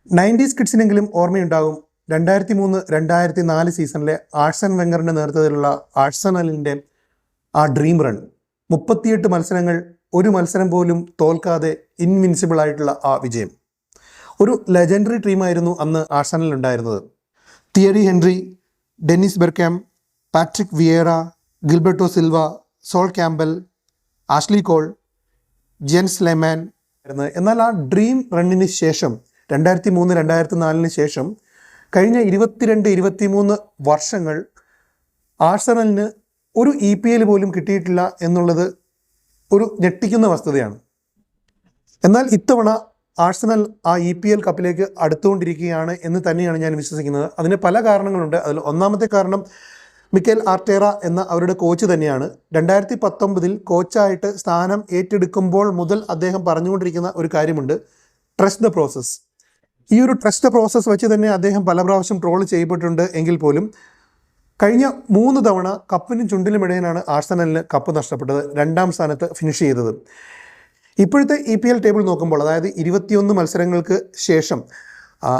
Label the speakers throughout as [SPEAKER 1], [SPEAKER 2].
[SPEAKER 1] 90s കിഡ്സിനെങ്കിലും ഓർമ്മയുണ്ടാകും 2003-2004 സീസണിലെ ആഴ്സൺ വെംഗറിൻ്റെ നേതൃത്വത്തിലുള്ള ആഴ്സണലിൻ്റെ ആ ഡ്രീം റൺ. 38 മത്സരങ്ങൾ, ഒരു മത്സരം പോലും തോൽക്കാതെ ഇൻവിൻസിബിൾ ആയിട്ടുള്ള ആ വിജയം. ഒരു ലെജൻഡറി ടീമായിരുന്നു അന്ന് ആഴ്സണലിൽ ഉണ്ടായിരുന്നത്. Thierry Henry, Dennis Bergkamp, Patrick Vieira, Gilberto Silva, Sol Campbell, Ashley Cole, Jens Lehmann. എന്നാൽ ആ ഡ്രീം റണ്ണിന് ശേഷം 2003-2004 ശേഷം കഴിഞ്ഞ 22-23 വർഷങ്ങൾ ആഴ്സണലിന് ഒരു EPL പോലും കിട്ടിയിട്ടില്ല എന്നുള്ളത് ഒരു ഞെട്ടിക്കുന്ന വസ്തുതയാണ്. എന്നാൽ ഇത്തവണ ആഴ്സണൽ ആ EPL കപ്പിലേക്ക് അടുത്തുകൊണ്ടിരിക്കുകയാണ് എന്ന് തന്നെയാണ് ഞാൻ വിശ്വസിക്കുന്നത്. അതിന് പല കാരണങ്ങളുണ്ട്. അതിൽ ഒന്നാമത്തെ കാരണം മിക്കേൽ ആർട്ടേറ എന്ന അവരുടെ കോച്ച് തന്നെയാണ്. 2019 കോച്ചായിട്ട് സ്ഥാനം ഏറ്റെടുക്കുമ്പോൾ മുതൽ അദ്ദേഹം പറഞ്ഞുകൊണ്ടിരിക്കുന്ന ഒരു കാര്യമുണ്ട്, ട്രസ്റ്റ് ദ പ്രോസസ്സ്. ഈ ഒരു ട്രസ്റ്റ് ദ പ്രോസസ്സ് വെച്ച് തന്നെ അദ്ദേഹം പല പ്രാവശ്യം ട്രോൾ ചെയ്യപ്പെട്ടിട്ടുണ്ട്. എങ്കിൽ പോലും കഴിഞ്ഞ 3 തവണ കപ്പിനും ചുണ്ടിലും ഇടയിലാണ് ആഴ്സണലിന് കപ്പ് നഷ്ടപ്പെട്ടത്, 2ാം സ്ഥാനത്ത് ഫിനിഷ് ചെയ്തത്. ഇപ്പോഴത്തെ EPL ടേബിൾ നോക്കുമ്പോൾ, അതായത് 21 മത്സരങ്ങൾക്ക് ശേഷം,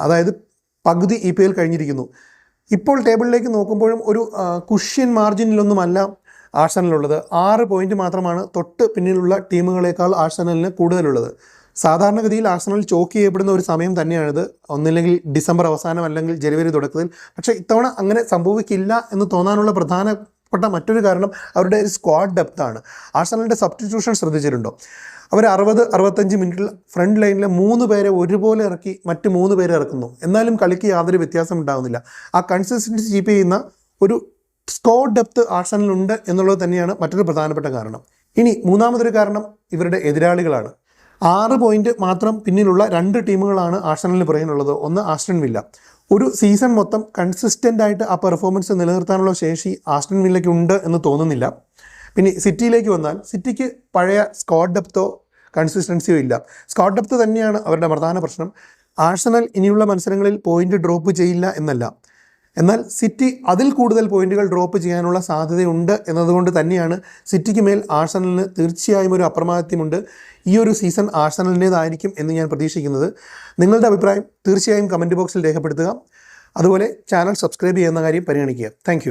[SPEAKER 1] അതായത് പകുതി EPL കഴിഞ്ഞിരിക്കുന്നു. ഇപ്പോൾ ടേബിളിലേക്ക് നോക്കുമ്പോഴും ഒരു കുഷ്യൻ മാർജിനിലൊന്നുമല്ല ആഴ്സണലുള്ളത്. 6 പോയിന്റ് മാത്രമാണ് തൊട്ട് പിന്നിലുള്ള ടീമുകളേക്കാൾ ആഴ്സണലിന് കൂടുതലുള്ളത്. സാധാരണഗതിയിൽ ആഴ്സണൽ ചോക്ക് ചെയ്യപ്പെടുന്ന ഒരു സമയം തന്നെയാണിത്, ഒന്നില്ലെങ്കിൽ ഡിസംബർ അവസാനം അല്ലെങ്കിൽ ജനുവരി തുടക്കത്തിൽ. പക്ഷേ ഇത്തവണ അങ്ങനെ സംഭവിക്കില്ല എന്ന് തോന്നാനുള്ള പ്രധാനപ്പെട്ട മറ്റൊരു കാരണം അവരുടെ സ്ക്വാഡ് ഡെപ്താണ്. ആഴ്സണലിൻ്റെ സബ്സ്റ്റിറ്റ്യൂഷൻ ശ്രദ്ധിച്ചിട്ടുണ്ടോ? അവർ 60-65 മിനിറ്റിൽ ഫ്രണ്ട് ലൈനിലെ 3 പേരെ ഒരുപോലെ ഇറക്കി മറ്റ് 3 പേരെ ഇറക്കുന്നു. എന്നാലും കളിക്ക് യാതൊരു വ്യത്യാസം ഉണ്ടാകുന്നില്ല. ആ കൺസിസ്റ്റൻസി കീപ്പ് ചെയ്യുന്ന ഒരു സ്ക്വാഡ് ഡെപ്ത് ആഴ്സണലിനുണ്ട് എന്നുള്ളത് തന്നെയാണ് മറ്റൊരു പ്രധാനപ്പെട്ട കാരണം. ഇനി മൂന്നാമതൊരു കാരണം ഇവരുടെ എതിരാളികളാണ്. 6 പോയിന്റ് മാത്രം പിന്നിലുള്ള 2 ടീമുകളാണ് ആഴ്സണലിന് പറയാനുള്ളത്. ഒന്ന് ആസ്റ്റൺ വില്ല. ഒരു സീസൺ മൊത്തം കൺസിസ്റ്റൻ്റ് ആയിട്ട് ആ പെർഫോമൻസ് നിലനിർത്താനുള്ള ശേഷി ആസ്റ്റൺ വില്ലയ്ക്ക് ഉണ്ട് എന്ന് തോന്നുന്നില്ല. പിന്നെ സിറ്റിയിലേക്ക് വന്നാൽ സിറ്റിക്ക് പഴയ സ്ക്വാഡ് ഡെപ്തോ കൺസിസ്റ്റൻസിയോ ഇല്ല. സ്ക്വാഡ് ഡെപ്ത് തന്നെയാണ് അവരുടെ പ്രധാന പ്രശ്നം. ആഴ്സണൽ ഇനിയുള്ള മത്സരങ്ങളിൽ പോയിന്റ് ഡ്രോപ്പ് ചെയ്യില്ല എന്നല്ല, എന്നാൽ സിറ്റി അതിൽ കൂടുതൽ പോയിന്റുകൾ ഡ്രോപ്പ് ചെയ്യാനുള്ള സാധ്യതയുണ്ട് എന്നതുകൊണ്ട് തന്നെയാണ് സിറ്റിക്ക് മേൽ ആഴ്സണലിന് തീർച്ചയായും ഒരു അപ്രമാദിത്വമുണ്ട്. ഈ ഒരു സീസൺ ആഴ്സണലിൻ്റേതായിരിക്കും എന്ന് ഞാൻ പ്രതീക്ഷിക്കുന്നത്. നിങ്ങളുടെ അഭിപ്രായം തീർച്ചയായും കമൻറ്റ് ബോക്സിൽ രേഖപ്പെടുത്തുക. അതുപോലെ ചാനൽ സബ്സ്ക്രൈബ് ചെയ്യുന്ന കാര്യം പരിഗണിക്കുക. താങ്ക്